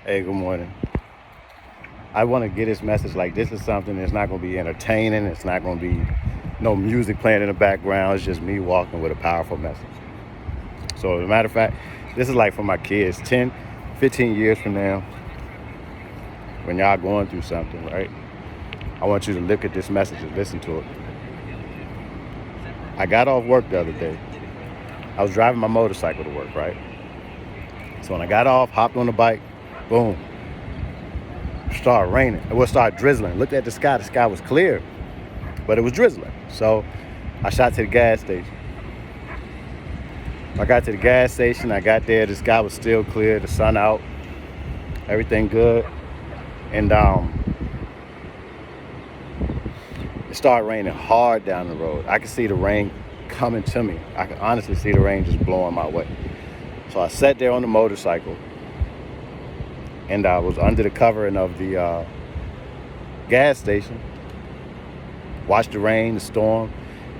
Hey, good morning. I want to get this message like this is something that's not going to be entertaining. It's not going to be no music playing in the background. It's just me walking with a powerful message. So, as a matter of fact, this is like for my kids 10, 15 years from now, when y'all going through something, right? I want you to look at this message and listen to it. I got off work the other day. I was driving my motorcycle to work, right? So when I got off, hopped on the bike, boom, started raining. It would start drizzling. Looked at the sky was clear, but it was drizzling. So I shot to the gas station. I got to the gas station, I got there, the sky was still clear, the sun out, everything good. And it started raining hard down the road. I could see the rain coming to me. I could honestly see the rain just blowing my way. So I sat there on the motorcycle and I was under the covering of the gas station, watched the rain, the storm,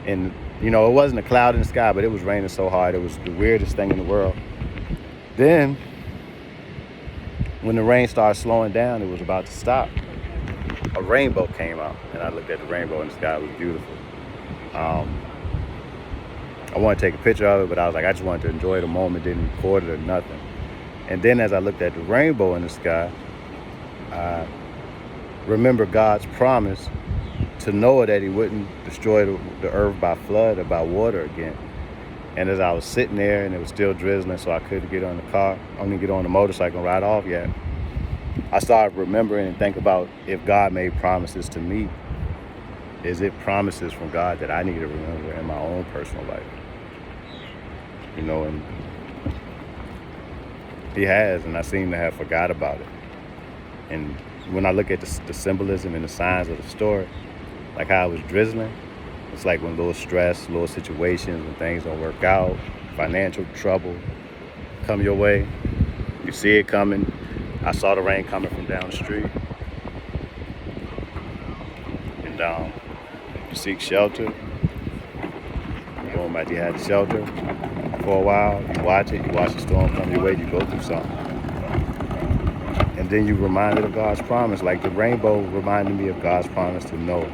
and it wasn't a cloud in the sky, but it was raining so hard. It was the weirdest thing in the world. Then, when the rain started slowing down, it was about to stop. A rainbow came out, and I looked at the rainbow in the sky. It was beautiful. I wanted to take a picture of it, but I was like, I just wanted to enjoy the moment, didn't record it or nothing. And then as I looked at the rainbow in the sky, I remember God's promise to Noah that he wouldn't destroy the earth by flood or by water again. And as I was sitting there and it was still drizzling, so I couldn't get on the motorcycle and ride off yet, I started remembering and think about if God made promises to me, is it promises from God that I need to remember in my own personal life? And he has, and I seem to have forgot about it. And when I look at the symbolism and the signs of the story, like how it was drizzling, it's like when little stress, little situations, when things don't work out, financial trouble come your way, you see it coming. I saw the rain coming from down the street. And you seek shelter. Boom, after you had the shelter for a while, you watch the storm come your way, you go through something. And then you reminded of God's promise, like the rainbow reminded me of God's promise to Noah.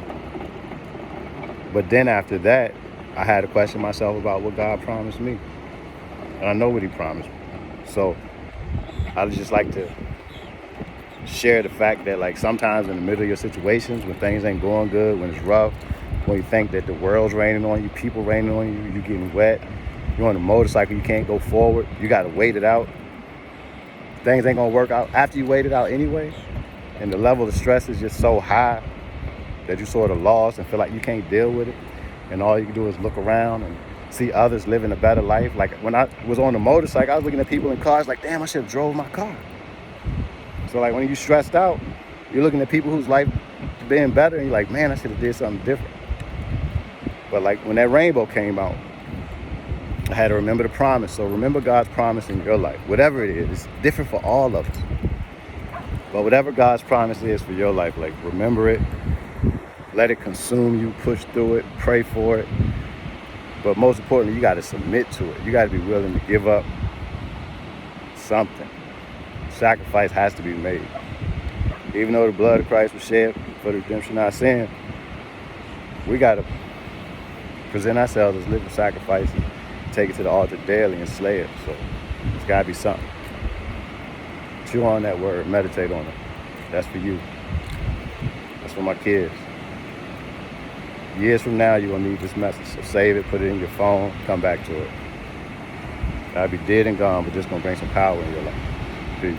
But then after that, I had to question myself about what God promised me. And I know what he promised me. So I would just like to share the fact that like sometimes in the middle of your situations, when things ain't going good, when it's rough, when you think that the world's raining on you, people raining on you, you're getting wet, you're on a motorcycle, you can't go forward, you got to wait it out. Things ain't going to work out after you wait it out anyway. And the level of stress is just so high that you sort of lost and feel like you can't deal with it. And all you can do is look around and see others living a better life. Like when I was on the motorcycle, I was looking at people in cars like, damn, I should have drove my car. So like when you're stressed out, you're looking at people whose life being better and you're like, man, I should have did something different. But like when that rainbow came out, I had to remember the promise. So remember God's promise in your life. Whatever it is, it's different for all of us. But whatever God's promise is for your life, like remember it, let it consume you, push through it, pray for it. But most importantly, you got to submit to it. You got to be willing to give up something. Sacrifice has to be made. Even though the blood of Christ was shed for the redemption of our sin, we got to present ourselves as living sacrifices, take it to the altar daily and slay it. So it's got to be something. Chew on that word, meditate on it. That's for you. That's for my kids. Years from now, you're going to need this message. So save it, put it in your phone, come back to it. I'll be dead and gone, but just going to bring some power in your life. Peace.